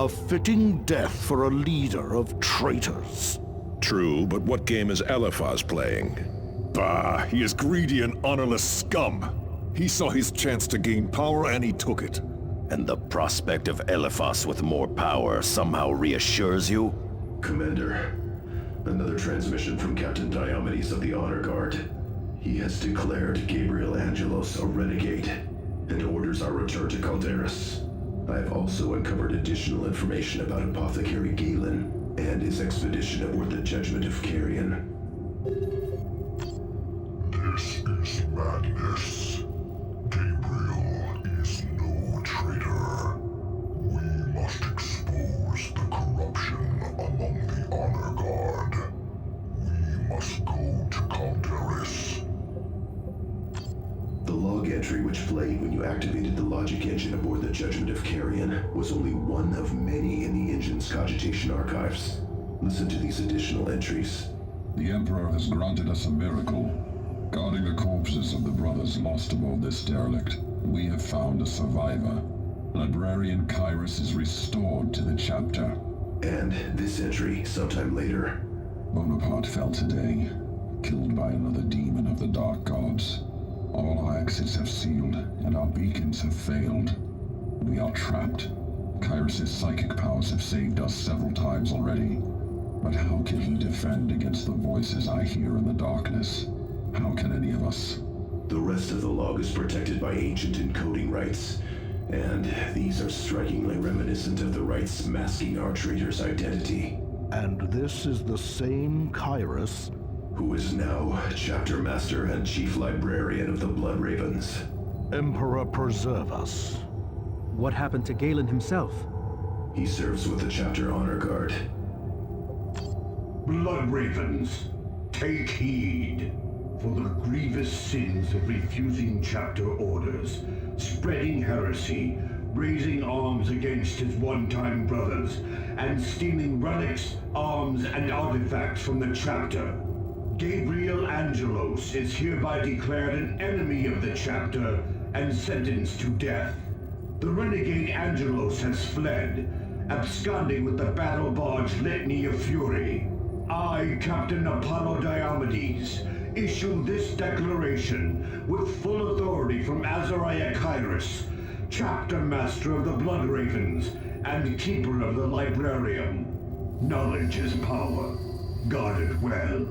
A fitting death for a leader of traitors. True, but what game is Eliphaz playing? Bah, he is greedy and honorless scum. He saw his chance to gain power and he took it. And the prospect of Eliphaz with more power somehow reassures you? Commander, another transmission from Captain Diomedes of the Honor Guard. He has declared Gabriel Angelos a renegade and orders our return to Calderis. I have also uncovered additional information about Apothecary Galen and his expedition aboard the Judgment of Carrion. This is madness. Gabriel is no traitor. We must expose the corruption among the Honor Guard. We must go to Calderis. The log entry which played when you activated the logic engine aboard the Judgment of Carrion was only one of many in the engine's cogitation archives. Listen to these additional entries. The Emperor has granted us a miracle. Guarding the corpses of the brothers lost aboard this derelict, we have found a survivor. Librarian Kyrus is restored to the chapter. And this entry, sometime later. Bonaparte fell today, killed by another demon of the Dark Gods. All our exits have sealed, and our beacons have failed. We are trapped. Kyrus' psychic powers have saved us several times already. But how can he defend against the voices I hear in the darkness? How can any of us? The rest of the log is protected by ancient encoding rites, and these are strikingly reminiscent of the rites masking our traitor's identity. And this is the same Kyrus who is now Chapter Master and Chief Librarian of the Blood Ravens. Emperor preserve us. What happened to Galen himself? He serves with the Chapter Honor Guard. Blood Ravens, take heed. For the grievous sins of refusing chapter orders, spreading heresy, raising arms against his one-time brothers, and stealing relics, arms, and artifacts from the chapter. Gabriel Angelos is hereby declared an enemy of the chapter and sentenced to death. The renegade Angelos has fled, absconding with the battle barge Litany of Fury. I, Captain Apollo Diomedes, issue this declaration with full authority from Azariah Kyrus, Chapter Master of the Blood Ravens and Keeper of the Librarium. Knowledge is power. Guard it well.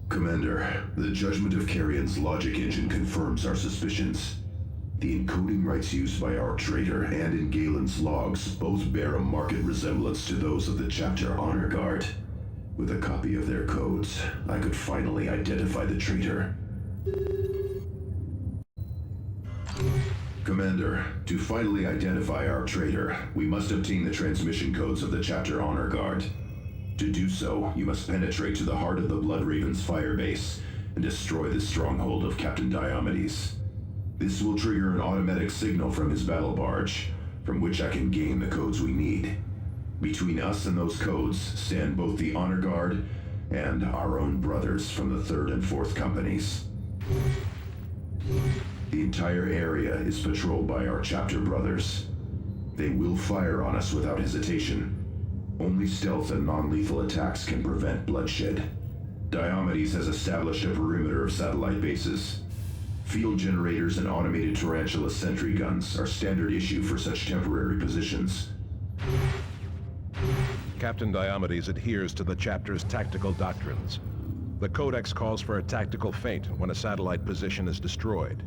Commander, the Judgment of Carrion's logic engine confirms our suspicions. The encoding rites used by our traitor and in Galen's logs both bear a marked resemblance to those of the Chapter Honor Guard. With a copy of their codes, I could finally identify the traitor. Commander, to finally identify our traitor, we must obtain the transmission codes of the Chapter Honor Guard. To do so, you must penetrate to the heart of the Blood Raven's firebase and destroy the stronghold of Captain Diomedes. This will trigger an automatic signal from his battle barge, from which I can gain the codes we need. Between us and those codes stand both the Honor Guard and our own brothers from the 3rd and 4th Companies. The entire area is patrolled by our chapter brothers. They will fire on us without hesitation. Only stealth and non-lethal attacks can prevent bloodshed. Diomedes has established a perimeter of satellite bases. Field generators and automated tarantula sentry guns are standard issue for such temporary positions. Captain Diomedes adheres to the chapter's tactical doctrines. The Codex calls for a tactical feint when a satellite position is destroyed.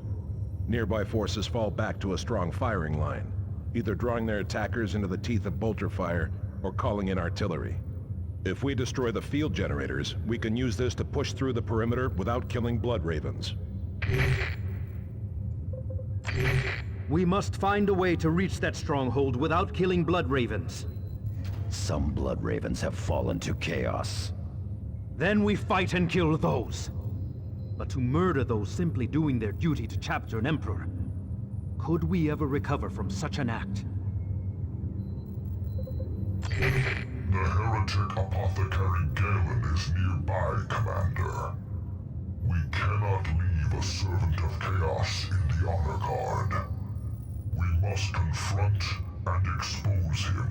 Nearby forces fall back to a strong firing line, either drawing their attackers into the teeth of bolter fire or calling in artillery. If we destroy the field generators, we can use this to push through the perimeter without killing Blood Ravens. We must find a way to reach that stronghold without killing Blood Ravens. Some Blood Ravens have fallen to chaos. Then we fight and kill those. But to murder those simply doing their duty to Chapter and Emperor, Could we ever recover from such an act? The heretic apothecary Galen is nearby, Commander. We cannot leave a servant of chaos in the Honor Guard. We must confront and expose him,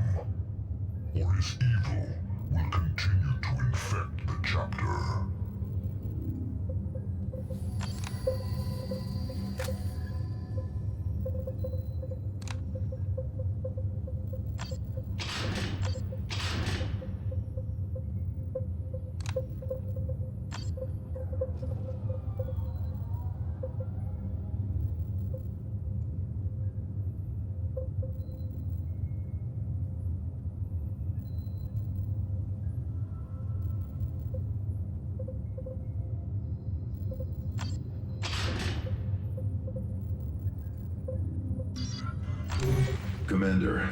or his evil will continue to infect the chapter. Commander.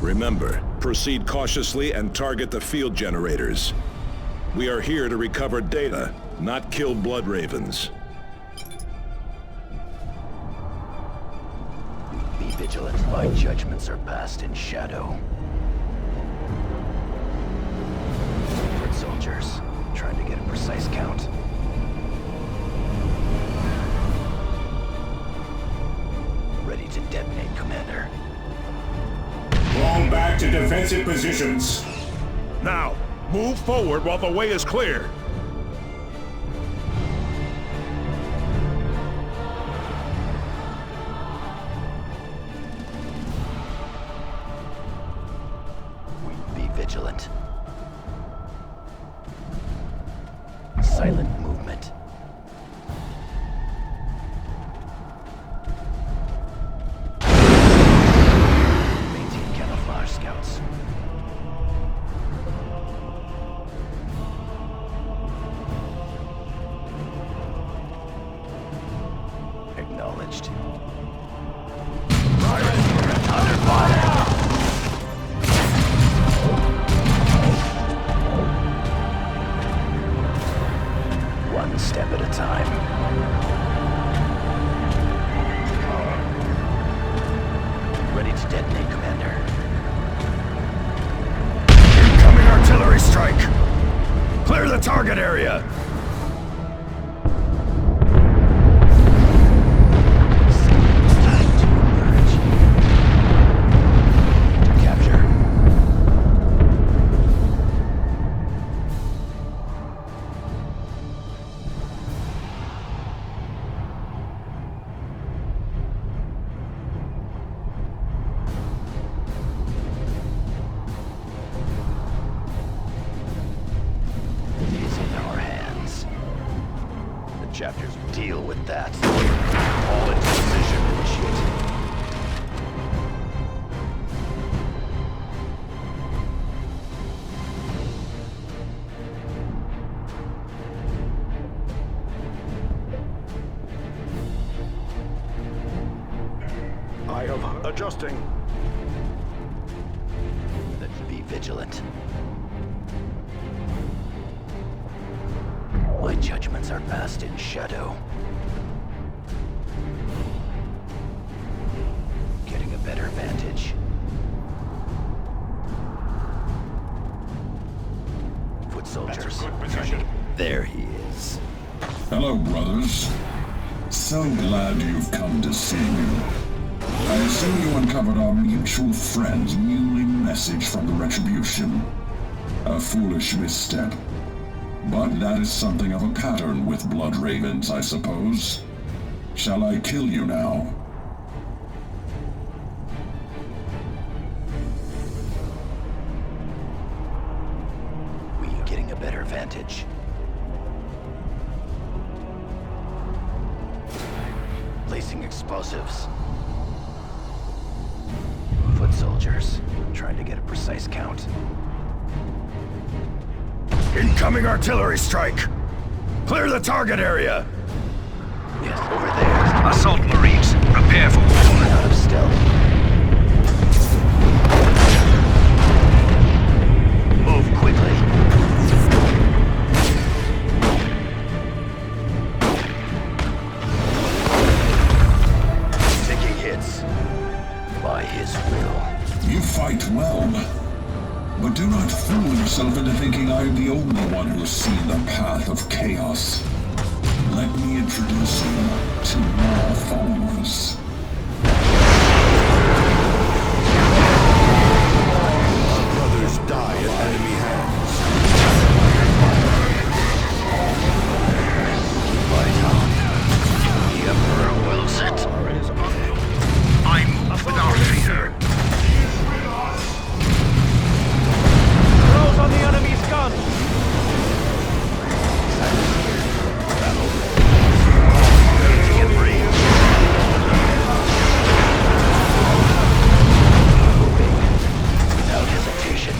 Remember, proceed cautiously and target the field generators. We are here to recover data, not kill blood ravens. Be vigilant. My judgments are passed in shadow. Foot soldiers, trying to get a precise count. Ready to detonate, Commander. Fall back to defensive positions. Now, move forward while the way is clear. Be vigilant. Silent movement. Maintain camouflage, scouts. Acknowledged. Under fire! One step at a time. Ready to detonate, Commander. Incoming artillery strike! Clear the target area! Time to emerge. To capture. It is in our hands. The chapters will deal with that. All into position, initiate. I am adjusting. Let's be vigilant. My judgments are passed in shadow. Getting a better vantage. Foot soldiers. Ready. There he is. Hello, brothers. So glad you've come to see me. I assume you uncovered our mutual friend's newly message from the Retribution. A foolish misstep. But that is something of a pattern with blood ravens, I suppose. Shall I kill you now? We are getting a better vantage. Placing explosives. Foot soldiers, trying to get a precise count. Incoming artillery strike! Clear the target area! Yes, over there. Assault Marines, prepare for war! Out of stealth. Move quickly. Taking hits. By his will. You fight well, but do not fool yourself into thinking I am the only one who has seen the path of chaos. Let me introduce you to more followers. Brothers die at enemy hands. Fight on. The Emperor wills it. I'm up with our leader. Throws on the enemy's guns! Taking breathe. Moving. Without hesitation.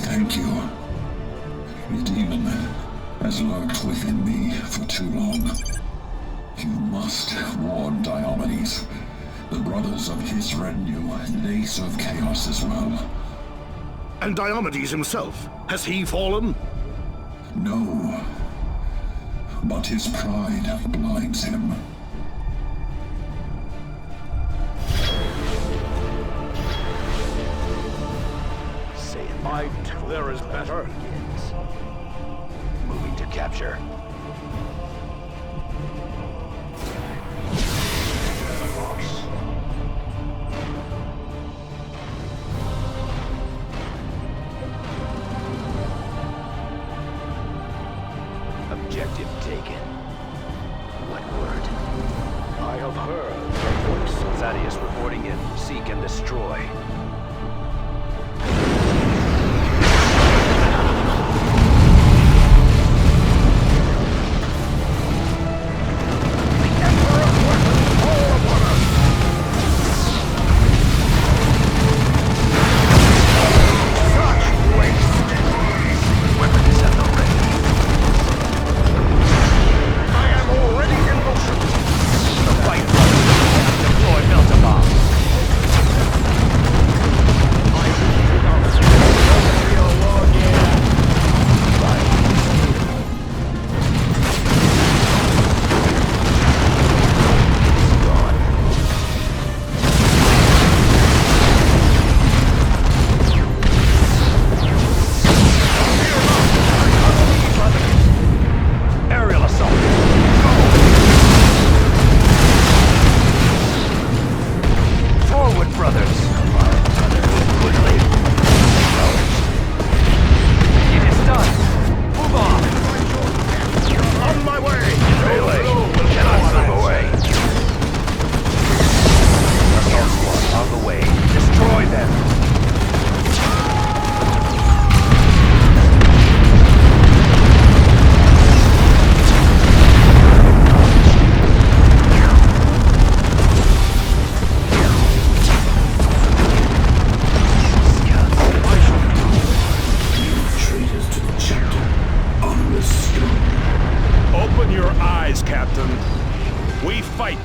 Thank you. The demon has lurked within me for too long. You must warn Diomedes. The brothers of his retinue, they serve chaos as well. And Diomedes himself, has he fallen? No. But his pride blinds him. Say it. Might there is better. Moving to capture. Objective taken. What word? I have heard your voice. Thaddeus reporting in. Seek and destroy.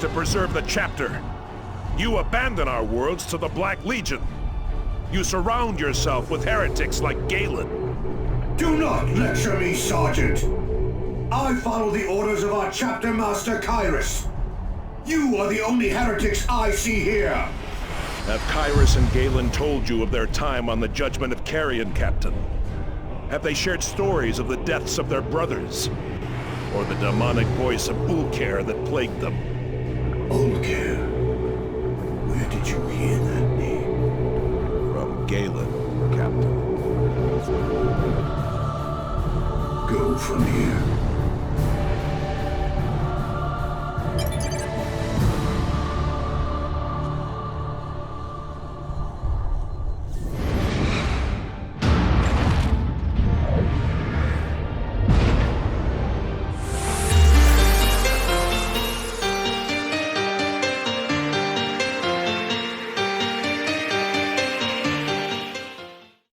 To preserve the chapter. You abandon our worlds to the Black Legion. You surround yourself with heretics like Galen. Do not lecture me, Sergeant. I follow the orders of our chapter master, Calderis. You are the only heretics I see here. Have Calderis and Galen told you of their time on the Judgment of Carrion, Captain? Have they shared stories of the deaths of their brothers? Or the demonic voice of Ulker that plagued them? Ulker? Where did you hear that name? From Galen, Captain. Go from here.